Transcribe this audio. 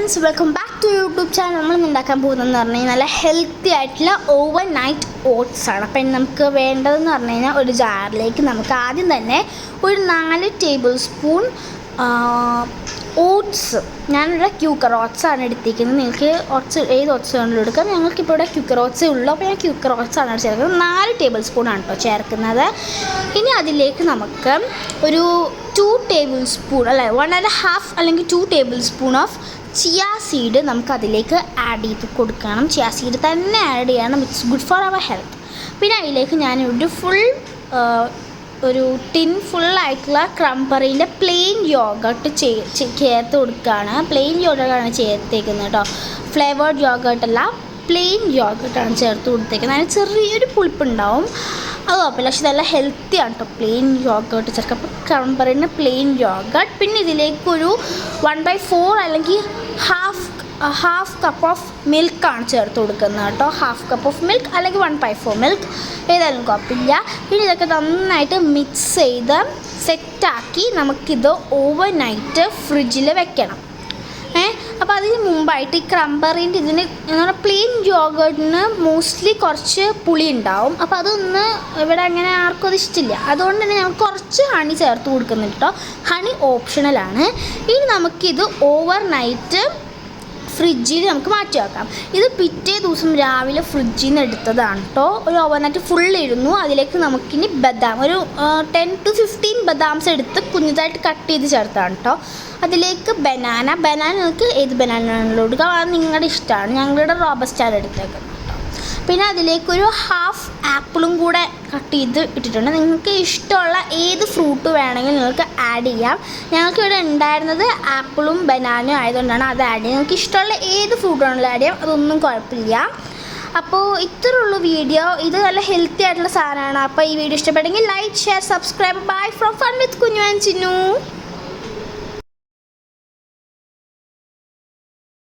Friends, welcome back to YouTube channel. നമ്മൾ ഉണ്ടാക്കാൻ പോകുന്നതെന്ന് പറഞ്ഞു കഴിഞ്ഞാൽ നല്ല ഹെൽത്തി ആയിട്ടുള്ള ഓവർ നൈറ്റ് ഓട്സ് ആണ്. അപ്പം നമുക്ക് വേണ്ടതെന്ന് പറഞ്ഞു കഴിഞ്ഞാൽ ഒരു ജാറിലേക്ക് നമുക്ക് ആദ്യം തന്നെ ഒരു 4 ടേബിൾ സ്പൂൺ ഓട്സ്, ഞാനിവിടെ ക്യൂക്കർ ഓട്സ് ആണ് എടുത്തിരിക്കുന്നത്. നിങ്ങൾക്ക് ഓട്സ് ഏത് ഓട്സ് വേണമെങ്കിലും എടുക്കാം. ഞങ്ങൾക്കിപ്പോൾ ഇവിടെ ക്യൂക്കർ ഓട്സേ ഉള്ളൂ, അപ്പോൾ ഞാൻ ക്യൂക്കർ ഓട്സ് ആണ് ചേർക്കുന്നത്. 4 ടേബിൾ സ്പൂൺ ആണ് കേട്ടോ ചേർക്കുന്നത്. ഇനി അതിലേക്ക് നമുക്ക് ഒരു 2 ടേബിൾ സ്പൂൺ അല്ല 1.5 അല്ലെങ്കിൽ 2 tablespoon of chia seed നമുക്ക് അതിലേക്ക് ആഡ് ചെയ്ത് കൊടുക്കണം. ചിയ സീഡ് തന്നെ ആഡ് ചെയ്യണം, it's good for our health. പിന്നെ അതിലേക്ക് ഞാനൊരു ഒരു ടിൻ ഫുള്ളായിട്ടുള്ള ക്രംബറിൻ്റെ പ്ലെയിൻ യോഗട്ട് ചേർത്ത് കൊടുക്കുകയാണ്. പ്ലെയിൻ യോഗട്ടാണ് ചേർത്തേക്കുന്നത് കേട്ടോ, ഫ്ലേവേർഡ് യോഗട്ടല്ല, പ്ലെയിൻ യോഗട്ടാണ് ചേർത്ത് കൊടുത്തേക്കുന്നത്. അതിന് ചെറിയൊരു പുളിപ്പുണ്ടാവും, അത് കുഴപ്പമില്ല, പക്ഷെ ഇതെല്ലാം ഹെൽത്തി ആണ് കേട്ടോ പ്ലെയിൻ യോഗട്ട് ചേർക്കുക. അപ്പോൾ ക്രംബറിന് പ്ലെയിൻ യോഗട്ട്. പിന്നെ ഇതിലേക്കൊരു 1/4 അല്ലെങ്കിൽ ഹാഫ് കപ്പ് ഓഫ് മിൽക്കാണ് ചേർത്ത് കൊടുക്കുന്നത് കേട്ടോ. ഹാഫ് കപ്പ് ഓഫ് മിൽക്ക് അല്ലെങ്കിൽ 1/4 മിൽക്ക്, ഏതായാലും കുഴപ്പമില്ല. ഇനി ഇതൊക്കെ നന്നായിട്ട് മിക്സ് ചെയ്ത് സെറ്റാക്കി നമുക്കിത് ഓവർ നൈറ്റ് ഫ്രിഡ്ജിൽ വെക്കണം. അപ്പോൾ അതിന് മുമ്പായിട്ട് ഈ ക്രംബറിൻ്റെ ഇതിന് പ്ലെയിൻ യോഗട്ടിന് മോസ്റ്റ്ലി കുറച്ച് പുളി ഉണ്ടാവും. അപ്പോൾ അതൊന്ന് ഇവിടെ അങ്ങനെ ആർക്കും അത് ഇഷ്ടമില്ല, അതുകൊണ്ട് തന്നെ ഞങ്ങൾ കുറച്ച് ഹണി ചേർത്ത് കൊടുക്കുന്നുണ്ട് കേട്ടോ. ഹണി ഓപ്ഷണലാണ്. ഇനി നമുക്കിത് ഓവർ നൈറ്റ് ഫ്രിഡ്ജിൽ നമുക്ക് മാറ്റി വെക്കാം. ഇത് പിറ്റേ ദിവസം രാവിലെ ഫ്രിഡ്ജിൽ നിന്ന് എടുത്തതാണ് കേട്ടോ. ഒരു ഓവർനൈറ്റ് ഫുള്ളിരുന്നു. അതിലേക്ക് നമുക്കിനി ബദാം ഒരു 10 to 15 ബദാംസ് എടുത്ത് കുഞ്ഞതായിട്ട് കട്ട് ചെയ്ത് ചേർത്താണ് കേട്ടോ. അതിലേക്ക് ബനാന നിങ്ങൾക്ക് ഏത് ബനാനാണല്ലോ എടുക്കാം, അത് നിങ്ങളുടെ ഇഷ്ടമാണ്. ഞങ്ങളുടെ റോബസ്റ്റാണ് എടുത്തേക്കുന്നത് കേട്ടോ. പിന്നെ അതിലേക്കൊരു ഹാഫ് ആപ്പിളും കൂടെ കട്ട് ചെയ്ത് ഇട്ടിട്ടുണ്ട്. നിങ്ങൾക്ക് ഇഷ്ടമുള്ള ഏത് ഫ്രൂട്ട് വേണമെങ്കിലും നിങ്ങൾക്ക് ആഡ് ചെയ്യാം. ഞങ്ങൾക്കിവിടെ ഉണ്ടായിരുന്നത് ആപ്പിളും ബനാനയും ആയതുകൊണ്ടാണ് അത് ആഡ് ചെയ്യുക. നിങ്ങൾക്ക് ഇഷ്ടമുള്ള ഏത് ഫ്രൂട്ട് വേണമെങ്കിലും ആഡ് ചെയ്യാം, അതൊന്നും കുഴപ്പമില്ല. അപ്പോൾ ഇത്രയുള്ളൂ വീഡിയോ. ഇത് നല്ല ഹെൽത്തി ആയിട്ടുള്ള സാധനമാണ്. അപ്പോൾ ഈ വീഡിയോ ഇഷ്ടപ്പെട്ടെങ്കിൽ like, share, subscribe. Bye from fun വിത്ത് കുഞ്ഞു ആൻഡ് ചിന്നു.